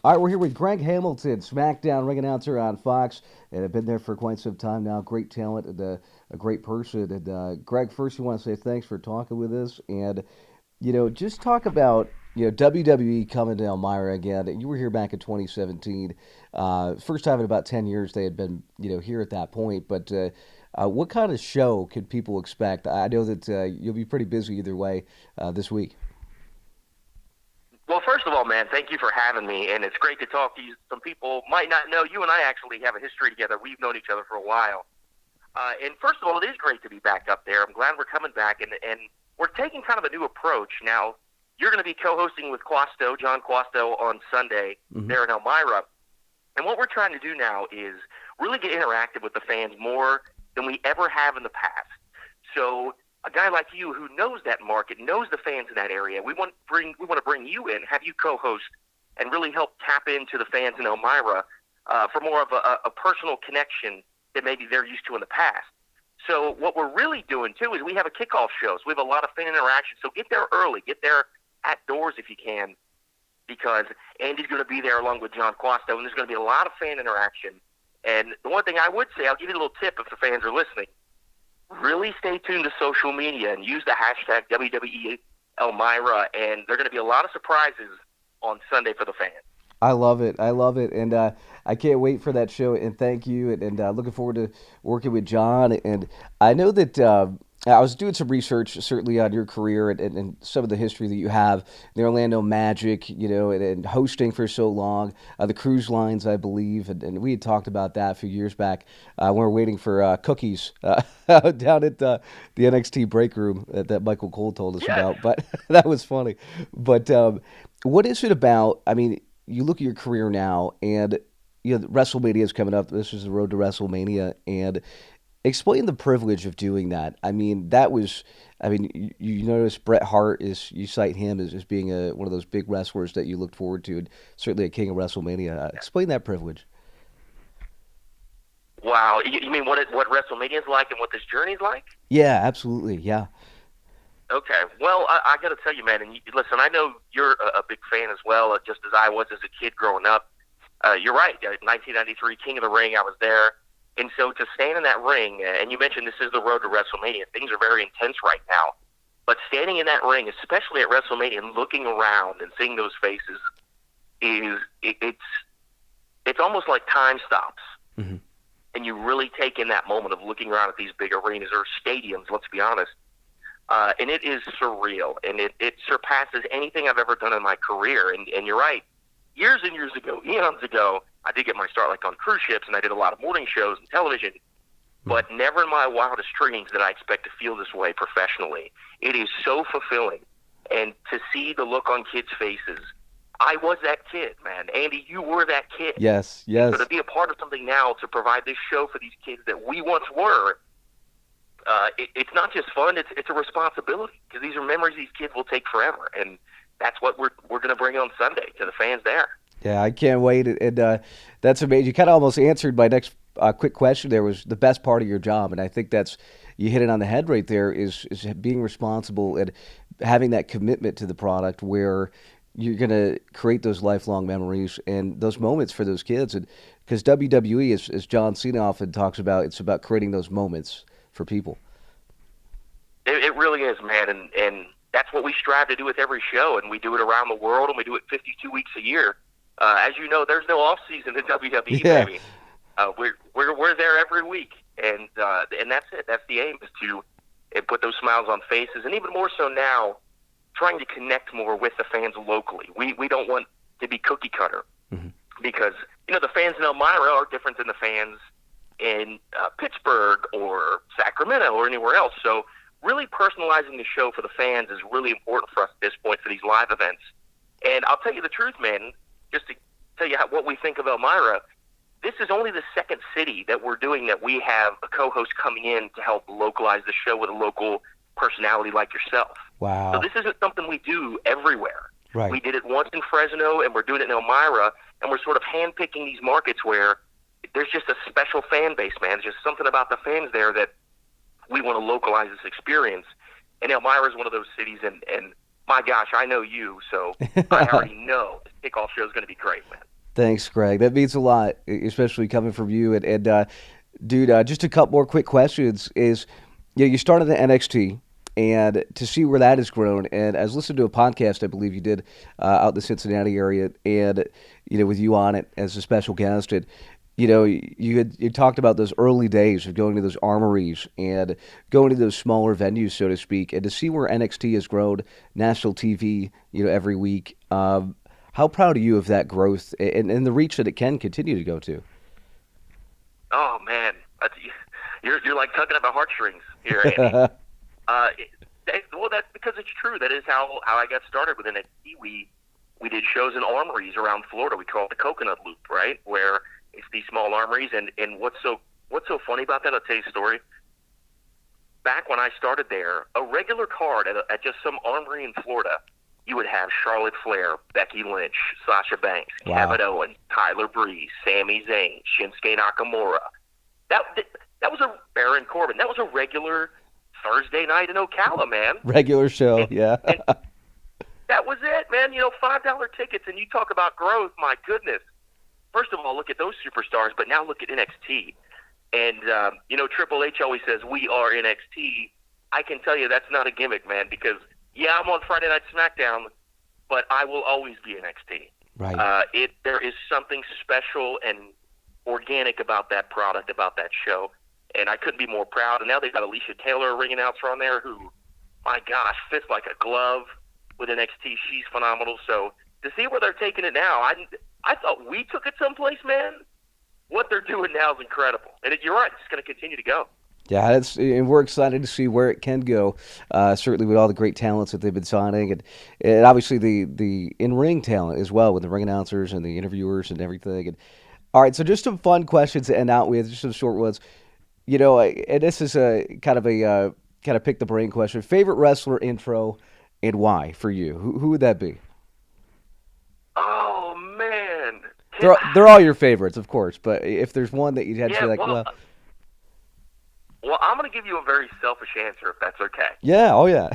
All right, we're here with Greg Hamilton, SmackDown ring announcer on Fox, and I've been there for quite some time now. Great talent and a great person. And Greg, first, we want to say thanks for talking with us, and just talk about WWE coming to Elmira again. You were here back in 2017, first time in about 10 years they had been here at that point. But what kind of show could people expect? I know that you'll be pretty busy either way this week. Well, first of all, man, thank you for having me, and it's great to talk to you. Some people might not know you and I actually have a history together. We've known each other for a while. And first of all, it is great to be back up there. I'm glad we're coming back, and we're taking kind of a new approach. Now, you're going to be co-hosting with John Quasto, on Sunday there in Elmira. And what we're trying to do now is really get interactive with the fans more than we ever have in the past. So a guy like you who knows that market, knows the fans in that area, we want to bring you in, have you co-host, and really help tap into the fans in Elmira for more of a personal connection that maybe they're used to in the past. So what we're really doing, too, is we have a kickoff show. So we have a lot of fan interaction. So get there early. Get there at doors if you can, because Andy's going to be there along with John Quasto, and there's going to be a lot of fan interaction. And the one thing I would say, I'll give you a little tip if the fans are listening, really stay tuned to social media and use the hashtag WWE Elmira, and there are going to be a lot of surprises on Sunday for the fans. I love it. I love it. And I can't wait for that show. And thank you. And looking forward to working with John. And I know that I was doing some research, certainly on your career and some of the history that you have, the Orlando Magic, and hosting for so long, the cruise lines, I believe. And we had talked about that a few years back when we were waiting for cookies down at the NXT break room that Michael Cole told us about. But that was funny. But what is it about? I mean, you look at your career now, and WrestleMania is coming up. This is the road to WrestleMania, and explain the privilege of doing that. I mean, you notice Bret Hart you cite him as being one of those big wrestlers that you looked forward to, and certainly a king of WrestleMania. Explain that privilege. Wow, you mean what WrestleMania is like and what this journey is like? Yeah, absolutely. Yeah. Okay. Well, I got to tell you, man, and listen, I know you're a big fan as well, just as I was as a kid growing up. You're right. 1993, King of the Ring, I was there. And so to stand in that ring, and you mentioned this is the road to WrestleMania, things are very intense right now. But standing in that ring, especially at WrestleMania, and looking around and seeing those faces, it's almost like time stops. Mm-hmm. And you really take in that moment of looking around at these big arenas or stadiums, let's be honest. And it is surreal, and it surpasses anything I've ever done in my career. And you're right. Years and years ago, eons ago, I did get my start like on cruise ships, and I did a lot of morning shows and television. But never in my wildest dreams did I expect to feel this way professionally. It is so fulfilling. And to see the look on kids' faces, I was that kid, man. Andy, you were that kid. Yes, yes. So to be a part of something now, to provide this show for these kids that we once were, it's not just fun, it's a responsibility, because these are memories these kids will take forever. And that's what we're going to bring on Sunday to the fans there. Yeah, I can't wait. And that's amazing. You kind of almost answered my next quick question there, was the best part of your job. And I think you hit it on the head right there, is being responsible and having that commitment to the product where you're going to create those lifelong memories and those moments for those kids. And because WWE, as John Cena often talks about, it's about creating those moments for people. It really is, man. And that's what we strive to do with every show. And we do it around the world, and we do it 52 weeks a year. As you know, there's no off season in WWE, baby. We're there every week, and that's it. That's the aim, is to put those smiles on faces, and even more so now, trying to connect more with the fans locally. We don't want to be cookie cutter, because the fans in Elmira are different than the fans in Pittsburgh or Sacramento or anywhere else. So really personalizing the show for the fans is really important for us at this point for these live events. And I'll tell you the truth, man. Just to tell you what we think of Elmira, this is only the second city that we're doing that we have a co-host coming in to help localize the show with a local personality like yourself. Wow. So this isn't something we do everywhere. Right. We did it once in Fresno, and we're doing it in Elmira, and we're sort of handpicking these markets where there's just a special fan base, man. There's just something about the fans there that we want to localize this experience. And Elmira is one of those cities, and my gosh, I know you, so I already know the kickoff show is going to be great, man. Thanks, Greg. That means a lot, especially coming from you. And dude, just a couple more quick questions. You started at NXT, and to see where that has grown. And I was listening to a podcast, I believe you did, out in the Cincinnati area, and with you on it as a special guest. And you talked about those early days of going to those armories and going to those smaller venues, so to speak, and to see where NXT has grown, national TV, every week. How proud are you of that growth and the reach that it can continue to go to? Oh man, you're like tugging at my heartstrings here, Andy. Well, that's because it's true. That is how I got started with NXT. We did shows in armories around Florida. We call it the Coconut Loop, right? Where it's these small armories. And what's so funny about that? I'll tell you a story. Back when I started there, a regular card at just some armory in Florida, you would have Charlotte Flair, Becky Lynch, Sasha Banks, Wow. Kevin Owens, Tyler Breeze, Sami Zayn, Shinsuke Nakamura. That was a Baron Corbin. That was a regular Thursday night in Ocala, man. Regular show, yeah. And that was it, man. $5 tickets, and you talk about growth. My goodness. First of all, look at those superstars, but now look at NXT. And, Triple H always says, we are NXT. I can tell you that's not a gimmick, man, because, yeah, I'm on Friday Night SmackDown, but I will always be NXT. Right. There is something special and organic about that product, about that show, and I couldn't be more proud. And now they've got Alicia Taylor, a ring announcer, on there who, my gosh, fits like a glove with NXT. She's phenomenal. So to see where they're taking it now, I thought we took it someplace, man. What they're doing now is incredible. And you're right, it's going to continue to go. Yeah, and we're excited to see where it can go. Certainly with all the great talents that they've been signing, and obviously the in-ring talent as well with the ring announcers and the interviewers and everything. And all right, so just some fun questions to end out with, just some short ones. And this is a kind of pick the brain question. Favorite wrestler intro and why for you? Who would that be? Oh man, They're all your favorites, of course, but if there's one that you'd have to say, like, well, I'm going to give you a very selfish answer, if that's okay. yeah, oh yeah.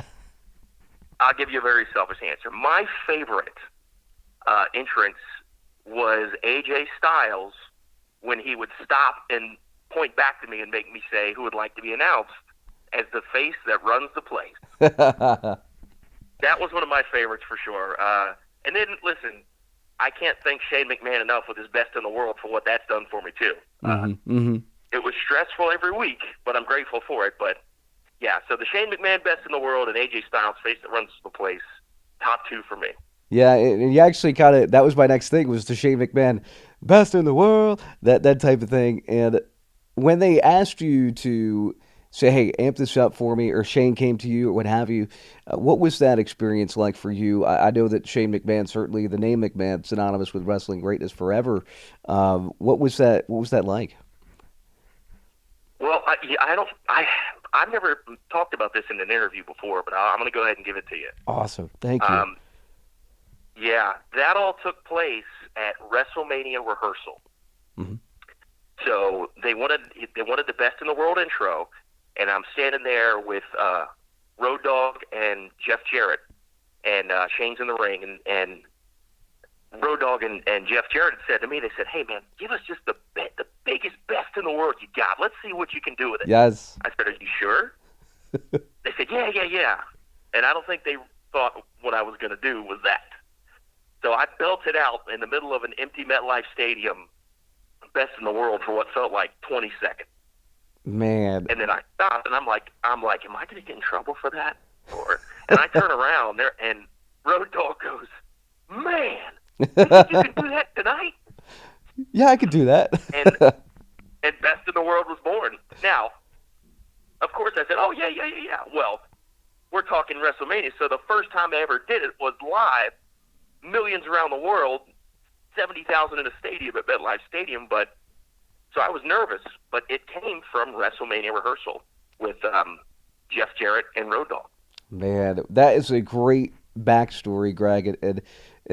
I'll give you a very selfish answer. My favorite entrance was AJ Styles when he would stop and point back to me and make me say who would like to be announced as the face that runs the place. That was one of my favorites for sure. And then, listen, I can't thank Shane McMahon enough with his Best in the World for what that's done for me, too. It was stressful every week, but I'm grateful for it. But, yeah, so the Shane McMahon Best in the World and AJ Styles face that runs the place, top two for me. Yeah, and you actually that was my next thing, was the Shane McMahon Best in the World, that type of thing. And when they asked you to say, hey, amp this up for me, or Shane came to you or what have you, what was that experience like for you? I know that Shane McMahon, certainly the name McMahon, synonymous with wrestling greatness forever. What was that like? Well, I've never talked about this in an interview before, but I'm going to go ahead and give it to you. Awesome. Thank you. Yeah, that all took place at WrestleMania rehearsal. Mm-hmm. So they wanted the Best in the World intro, and I'm standing there with Road Dogg and Jeff Jarrett, and Shane's in the ring, and Road Dogg and Jeff Jarrett said to me, they said, hey, man, give us just the biggest Best in the World you got. Let's see what you can do with it. Yes. I said, are you sure? They said, yeah. And I don't think they thought what I was going to do was that. So I belted out in the middle of an empty MetLife Stadium, Best in the World for what felt like 20 seconds. Man. And then I stopped, and I'm like, am I going to get in trouble for that? And I turn around there, and Road Dogg goes, man, you think you can do that tonight? Yeah, I could do that. and Best in the World was born. Now, of course, I said, oh, yeah. Well, we're talking WrestleMania, so the first time I ever did it was live, millions around the world, 70,000 in a stadium at MetLife Stadium, but so I was nervous, but it came from WrestleMania rehearsal with Jeff Jarrett and Road Dogg. Man, that is a great backstory, Greg, and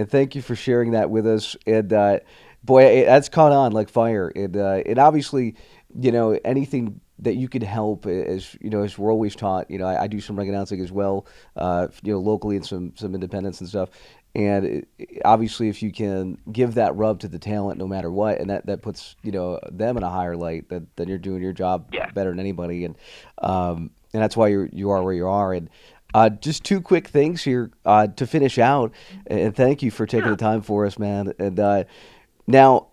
thank you for sharing that with us. And boy, that's caught on like fire. And obviously, anything that you could help, as you know, as we're always taught. You know, I do some ring announcing as well, you know, locally and some independents and stuff. And obviously, if you can give that rub to the talent, no matter what, and that puts, you know, them in a higher light, that then you're doing your job Yeah. better than anybody, and that's why you are where you are. And just two quick things here to finish out, and thank you for taking the Sure. time for us, man. And now,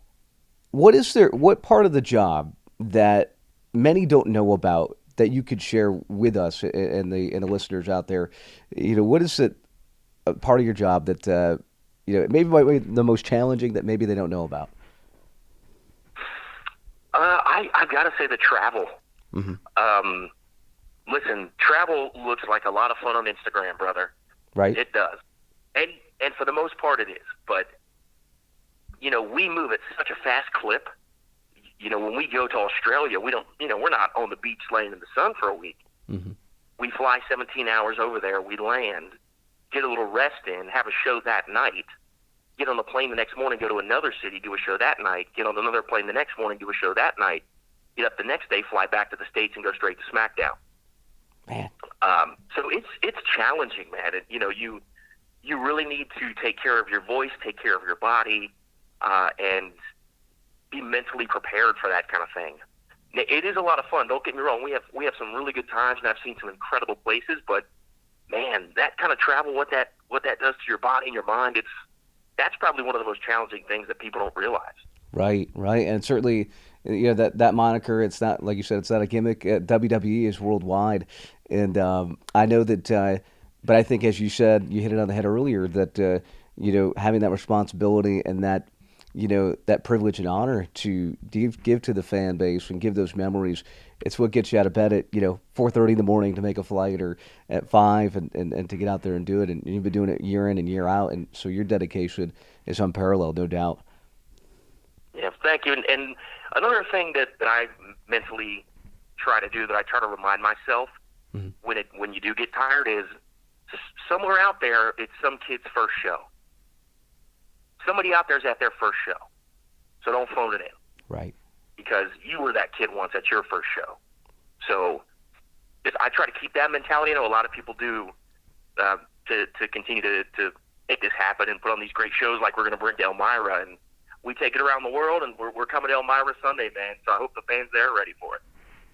what part of the job that many don't know about that you could share with us and the listeners out there? You know, what is it a part of your job that you know, maybe might be the most challenging that maybe they don't know about? I've got to say the travel. Mm-hmm. Listen, travel looks like a lot of fun on Instagram, brother. Right. It does, and for the most part, it is. But you know, we move at such a fast clip. You know, when we go to Australia, we don't. You know, we're not on the beach laying in the sun for a week. Mm-hmm. We fly 17 hours over there. We land, get a little rest in, have a show that night. Get on the plane the next morning, go to another city, do a show that night. Get on another plane the next morning, do a show that night. Get up the next day, fly back to the States, and go straight to SmackDown. Man. So it's challenging, man. You know, you really need to take care of your voice, take care of your body, and be mentally prepared for that kind of thing. It is a lot of fun. Don't get me wrong. We have some really good times, and I've seen some incredible places. But man, that kind of travel, what that does to your body and your mind, that's probably one of the most challenging things that people don't realize. Right, right, and certainly, you know, that moniker. It's not, like you said, it's not a gimmick. WWE is worldwide, and I know that. But I think, as you said, you hit it on the head earlier. That you know, having that responsibility and that, you know, that privilege and honor to give to the fan base and give those memories. It's what gets you out of bed at, you know, 4:30 in the morning to make a flight, or at 5 and to get out there and do it. And you've been doing it year in and year out, and so your dedication is unparalleled, no doubt. Yeah, thank you. And another thing that I mentally try to do, that I try to remind myself Mm-hmm. when you do get tired, is somewhere out there, it's some kid's first show. Somebody out there's at their first show. So don't phone it in. Right. Because you were that kid once at your first show. So I try to keep that mentality. I know a lot of people do to continue to make this happen and put on these great shows like we're going to bring to Elmira. And we take it around the world, and we're coming to Elmira Sunday, man. So I hope the fans there are ready for it.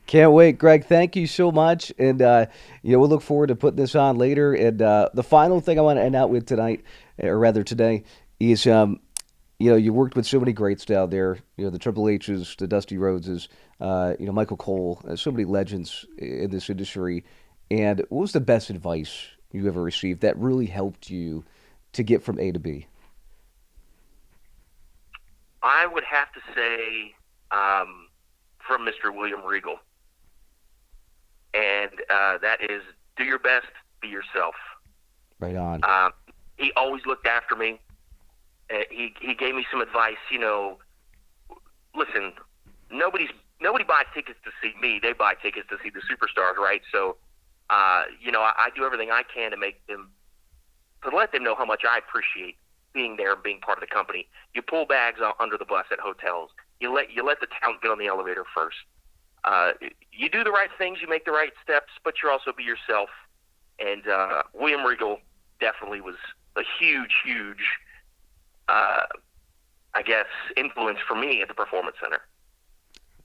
Can't wait, Greg. Thank you so much, and you know, we'll look forward to putting this on later. And the final thing I want to end out with tonight, or rather today, is you know, you worked with so many greats down there. You know, the Triple H's, the Dusty Rhodeses, you know, Michael Cole, so many legends in this industry. And what was the best advice you ever received that really helped you to get from A to B? I would have to say from Mr. William Regal. And that is, do your best, be yourself. Right on. He always looked after me. He gave me some advice. You know, listen, nobody buys tickets to see me. They buy tickets to see the superstars, right? So, you know, I do everything I can to let them know how much I appreciate being there and being part of the company. You pull bags under the bus at hotels. You let the talent get on the elevator first. You do the right things, you make the right steps, but you also be yourself. And William Regal definitely was a huge, I guess, influence for me at the Performance Center.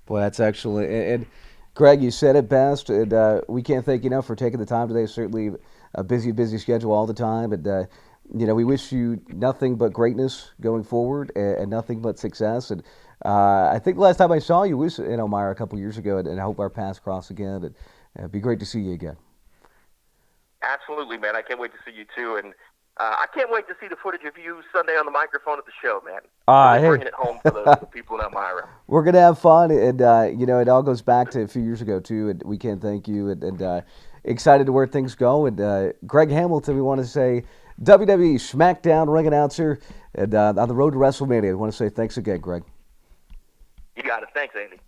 Boy, that's excellent. And Greg, you said it best, and we can't thank you enough for taking the time today. Certainly a busy schedule all the time, and you know, we wish you nothing but greatness going forward, and nothing but success. And I think the last time I saw you was in Elmira a couple years ago, and I hope our paths cross again. And it'd be great to see you again. Absolutely, man. I can't wait to see you too, and I can't wait to see the footage of you Sunday on the microphone at the show, man. Really bringing it home for the people in Elmira. We're gonna have fun, and you know, it all goes back to a few years ago too. And we can't thank you, and excited to where things go. And Greg Hamilton, we want to say, WWE SmackDown ring announcer, and on the road to WrestleMania. We want to say thanks again, Greg. You got it. Thanks, Andy.